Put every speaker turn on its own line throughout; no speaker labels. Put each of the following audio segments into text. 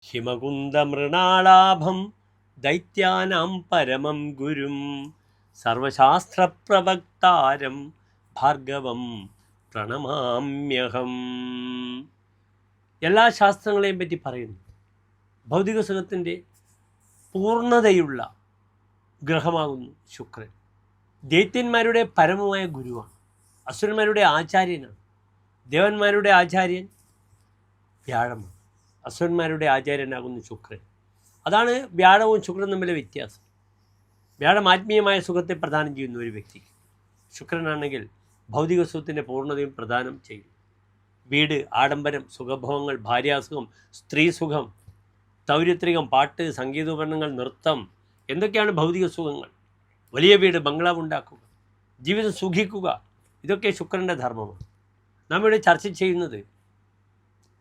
ഹിമകുന്ദമൃണാളാഭം ദൈത്യാനാം പരമം ഗുരും സർവശാസ്ത്രപ്രവക്താരം ഭാർഗവം പ്രണമാമ്യഹം. എല്ലാ ശാസ്ത്രങ്ങളെയും പറ്റി പറയുന്നു. ഭൗതിക സുഖത്തിൻ്റെ പൂർണ്ണതയുള്ള ഗ്രഹമാകുന്നു ശുക്രൻ. ദൈത്യന്മാരുടെ പരമമായ ഗുരുവാണ്, അസുരന്മാരുടെ ആചാര്യനാണ്. ദേവന്മാരുടെ ആചാര്യൻ വ്യാഴമാണ്, അസുരന്മാരുടെ ആചാര്യനാകുന്നു ശുക്രൻ. അതാണ് വ്യാഴവും ശുക്രനും തമ്മിലെ വ്യത്യാസം. വ്യാഴം ആത്മീയമായ സുഖത്തെ പ്രദാനം ചെയ്യുന്ന ഒരു വ്യക്തിക്ക്, ശുക്രനാണെങ്കിൽ ഭൗതിക സുഖത്തിൻ്റെ പൂർണ്ണതയും പ്രദാനം ചെയ്യും. വീട്, ആഡംബരം, സുഖഭോഗങ്ങൾ, ഭാര്യാസുഖം, സ്ത്രീ സുഖം, തൗര്യത്രികം, പാട്ട്, സംഗീതോപകരണങ്ങൾ, നൃത്തം, എന്തൊക്കെയാണ് ഭൗതിക സുഖങ്ങൾ. വലിയ വീട്, ബംഗ്ലാവ് ഉണ്ടാക്കുക, ജീവിതം സുഖിക്കുക, ഇതൊക്കെ ശുക്രൻ്റെ ധർമ്മമാണ്. നാം ഇവിടെ ചർച്ച ചെയ്യുന്നത്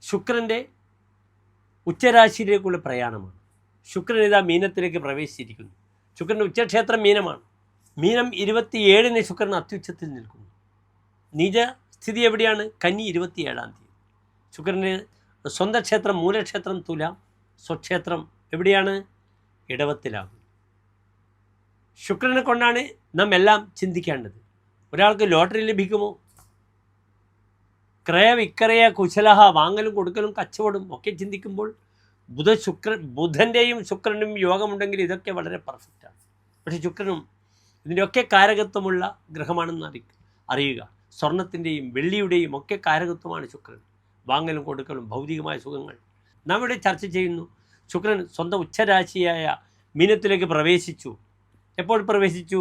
ശുക്രൻ്റെ ഉച്ചരാശിയിലേക്കുള്ള പ്രയാണമാണ്. ശുക്രൻ ഇതാ മീനത്തിലേക്ക് പ്രവേശിച്ചിരിക്കുന്നു. ശുക്രൻ്റെ ഉച്ചക്ഷേത്രം മീനമാണ്. മീനം 27-ന് ശുക്രൻ അത്യുച്ചത്തിൽ നിൽക്കുന്നു. നീച സ്ഥിതി എവിടെയാണ്? കന്നി 27-ാം തീയതി. ശുക്രൻ്റെ സ്വന്തം ക്ഷേത്രം മൂലക്ഷേത്രം തുലാം, സ്വക്ഷേത്രം എവിടെയാണ്? ഇടവത്തിലാകും. ശുക്രനെ കൊണ്ടാണ് നാം എല്ലാം ചിന്തിക്കേണ്ടത്. ഒരാൾക്ക് ലോട്ടറി ലഭിക്കുമോ? ക്രയവിക്രയ കുശലഹ, വാങ്ങലും കൊടുക്കലും കച്ചവടം ഒക്കെ ചിന്തിക്കുമ്പോൾ ബുധൻ്റെയും ശുക്രനും യോഗമുണ്ടെങ്കിൽ ഇതൊക്കെ വളരെ പെർഫെക്റ്റാണ്. പക്ഷേ ശുക്രനും ഇതിൻ്റെയൊക്കെ കാരകത്വമുള്ള ഗ്രഹമാണെന്ന് അറിയുക. സ്വർണത്തിൻ്റെയും വെള്ളിയുടെയും ഒക്കെ കാരകത്വമാണ് ശുക്രൻ. വാങ്ങലും കൊടുക്കലും, ഭൗതികമായ സുഖങ്ങൾ. നാം ഇവിടെ ചർച്ച ചെയ്യുന്നു. ശുക്രൻ സ്വന്തം ഉച്ചരാശിയായ മീനത്തിലേക്ക് പ്രവേശിച്ചു. എപ്പോൾ പ്രവേശിച്ചു?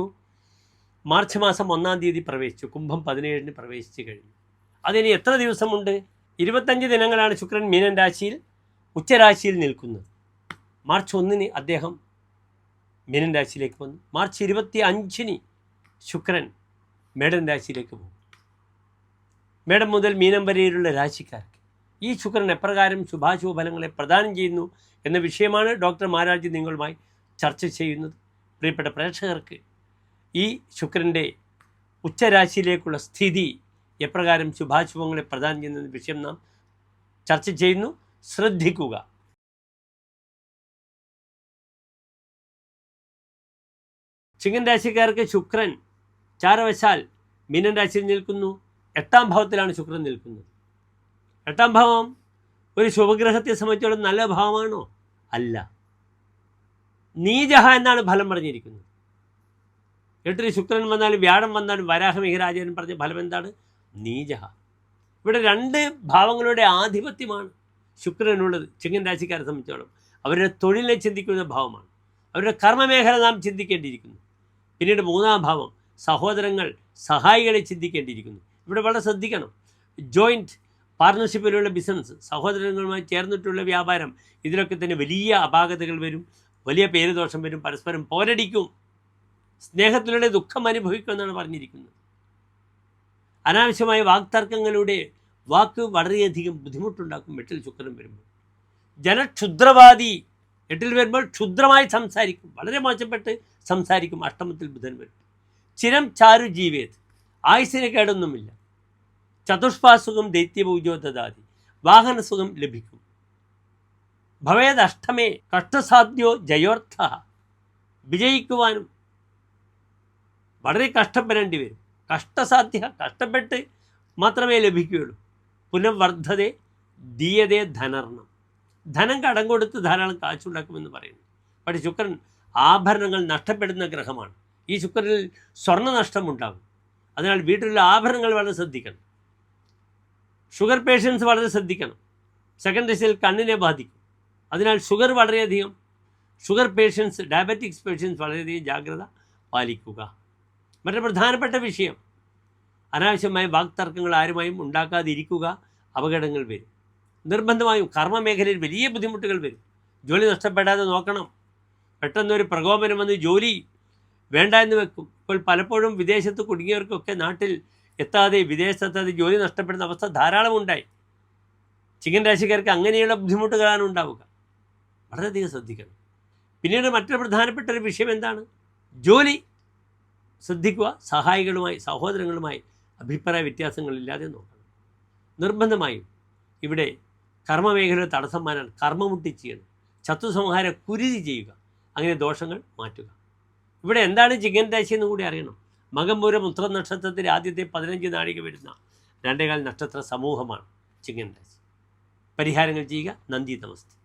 മാർച്ച് മാസം 1-ാം തീയതി പ്രവേശിച്ചു. കുംഭം 17-ന് പ്രവേശിച്ചു കഴിഞ്ഞു. അതിന് എത്ര ദിവസമുണ്ട്? 25 ദിനങ്ങളാണ് ശുക്രൻ മീനൻ രാശിയിൽ ഉച്ചരാശിയിൽ നിൽക്കുന്നത്. മാർച്ച് 1-ന് അദ്ദേഹം മീനൻ രാശിയിലേക്ക് വന്നു. മാർച്ച് 25-ന് ശുക്രൻ മേടൻ രാശിയിലേക്ക് പോകും. മേടം മുതൽ മീനം വരെയുള്ള രാശിക്കാർക്ക് ഈ ശുക്രൻ എപ്രകാരം ശുഭാശുഭ ഫലങ്ങളെ പ്രദാനം ചെയ്യുന്നു എന്ന വിഷയമാണ് ഡോക്ടർ മാരാജി നിങ്ങളുമായി ചർച്ച ചെയ്യുന്നത്. പ്രിയപ്പെട്ട പ്രേക്ഷകർക്ക് ഈ ശുക്രൻ്റെ ഉച്ചരാശിയിലേക്കുള്ള സ്ഥിതി എപ്രകാരം ശുഭാശുഭങ്ങളെ പ്രദാനം ചെയ്യുന്ന വിഷയം നാം ചർച്ച ചെയ്യുന്നു. ശ്രദ്ധിക്കുക. ചിങ്ങൻ രാശിക്കാർക്ക് ശുക്രൻ ചാരവശാൽ മീനൻ രാശിയിൽ നിൽക്കുന്നു. 8-ാം ഭാവത്തിലാണ് ശുക്രൻ നിൽക്കുന്നത്. 8-ാം ഭാവം ഒരു ശുഭഗ്രഹത്തെ സംബന്ധിച്ചോളം നല്ല ഭാവമാണോ? അല്ല. നീചഹ എന്നാണ് ഫലം പറഞ്ഞിരിക്കുന്നത്. 8-ന് ശുക്രൻ വന്നാലും വ്യാഴം വന്നാലും വരാഹമിഹിരാജൻ പറഞ്ഞ ഫലം എന്താണ്? നീചഹ. ഇവിടെ 2 ഭാവങ്ങളുടെ ആധിപത്യമാണ് ശുക്രനുള്ളത്. ചിങ്ങൻ രാശിക്കാരെ സംബന്ധിച്ചോളം അവരുടെ തൊഴിലിനെ ചിന്തിക്കുന്ന ഭാവമാണ്. അവരുടെ കർമ്മമേഖല നാം ചിന്തിക്കേണ്ടിയിരിക്കുന്നു. പിന്നീട് 3-ാം ഭാവം സഹോദരങ്ങൾ, സഹായികളെ ചിന്തിക്കേണ്ടിയിരിക്കുന്നു. ഇവിടെ വളരെ ശ്രദ്ധിക്കണം. ജോയിൻറ്റ് പാർട്ണർഷിപ്പിലുള്ള ബിസിനസ്, സഹോദരങ്ങളുമായി ചേർന്നിട്ടുള്ള വ്യാപാരം, ഇതിലൊക്കെ തന്നെ വലിയ അപാകതകൾ വരും, വലിയ പേരുദോഷം വരും, പരസ്പരം പോരടിക്കും, സ്നേഹത്തിലൂടെ ദുഃഖം അനുഭവിക്കുമെന്നാണ് പറഞ്ഞിരിക്കുന്നത്. അനാവശ്യമായ വാക്തർക്കങ്ങളുടെ വാക്ക് വളരെയധികം ബുദ്ധിമുട്ടുണ്ടാക്കും 8-ൽ ശുക്രൻ വരുമ്പോൾ. ജനക്ഷുദ്രവാദി 8-ൽ വരുമ്പോൾ ക്ഷുദ്രമായി സംസാരിക്കും, വളരെ മോശപ്പെട്ട് സംസാരിക്കും. 8-മത്തിൽ ബുധൻ വരും. ചിരം ചാരു ജീവേത്, ആയുസ്സിന് കേടൊന്നുമില്ല. ചതുഷ്പാസുഖം ദൈത്യപൂജോ ദദാതി, വാഹനസുഖം ലഭിക്കും. ഭവേദ് അഷ്ടമേ കഷ്ടസാധ്യോ ജയോർത്ഥ, വിജയിക്കുവാനും വളരെ കഷ്ടപ്പെടേണ്ടി വരും. കഷ്ടസാധ്യ, കഷ്ടപ്പെട്ട് മാത്രമേ ലഭിക്കുകയുള്ളൂ. പുനഃവർദ്ധതേ ദീയതേ ധനർണം, ധനം കടം കൊടുത്ത് ധാരാളം കാശുണ്ടാക്കുമെന്ന് പറയുന്നു. പക്ഷേ ശുക്രൻ ആഭരണങ്ങൾ നഷ്ടപ്പെടുന്ന ഗ്രഹമാണ്. ഈ ശുക്രനിൽ സ്വർണ്ണ നഷ്ടമുണ്ടാകും. അതിനാൽ വീട്ടിലുള്ള ആഭരണങ്ങൾ വളരെ ശ്രദ്ധിക്കണം. ഷുഗർ പേഷ്യൻസ് വളരെ ശ്രദ്ധിക്കണം. സെക്കൻഡ് ദിശയിൽ കണ്ണിനെ ബാധിക്കും. അതിനാൽ ഷുഗർ പേഷ്യൻസ്, ഡയബറ്റിക്സ് പേഷ്യൻസ് വളരെയധികം ജാഗ്രത പാലിക്കുക. മറ്റൊരു പ്രധാനപ്പെട്ട വിഷയം, അനാവശ്യമായ വാക്തർക്കങ്ങൾ ആരുമായും ഉണ്ടാക്കാതിരിക്കുക. അപകടങ്ങൾ വരും. നിർബന്ധമായും കർമ്മമേഖലയിൽ വലിയ ബുദ്ധിമുട്ടുകൾ വരും. ജോലി നഷ്ടപ്പെടാതെ നോക്കണം. പെട്ടെന്നൊരു പ്രകോപനം വന്ന് ജോലി വേണ്ട എന്ന് വെക്കും. ഇപ്പോൾ പലപ്പോഴും വിദേശത്ത് കുടുങ്ങിയവർക്കൊക്കെ നാട്ടിൽ എത്താതെ, വിദേശത്തെത്താതെ ജോലി നഷ്ടപ്പെടുന്ന അവസ്ഥ ധാരാളം ഉണ്ടായി. ചിങ്ങൻ രാശിക്കാർക്ക് അങ്ങനെയുള്ള ബുദ്ധിമുട്ടുകളാണ് ഉണ്ടാവുക. വളരെയധികം ശ്രദ്ധിക്കണം. പിന്നീട് മറ്റൊരു പ്രധാനപ്പെട്ട ഒരു വിഷയം എന്താണ്? ജോലി ശ്രദ്ധിക്കുക. സഹായികളുമായി, സഹോദരങ്ങളുമായി അഭിപ്രായ വ്യത്യാസങ്ങളില്ലാതെ നോക്കണം. നിർബന്ധമായും ഇവിടെ കർമ്മമേഖലയുടെ തടസ്സം മാറാൻ കർമ്മമുട്ടി ചെയ്യണം. ശത്രുസംഹാര കുരുതി ചെയ്യുക. അങ്ങനെ ദോഷങ്ങൾ മാറ്റുക. ഇവിടെ എന്താണ് ചിങ്ങൻ രാശി എന്ന് കൂടി അറിയണം. മകംപൂരം ഉത്ര നക്ഷത്രത്തിൽ ആദ്യത്തെ 15 നാഴിക വരുന്ന 2 നക്ഷത്ര സമൂഹമാണ് ചിങ്ങൻ രാശി. പരിഹാരങ്ങൾ ചെയ്യുക. നന്ദി, നമസ്തേ.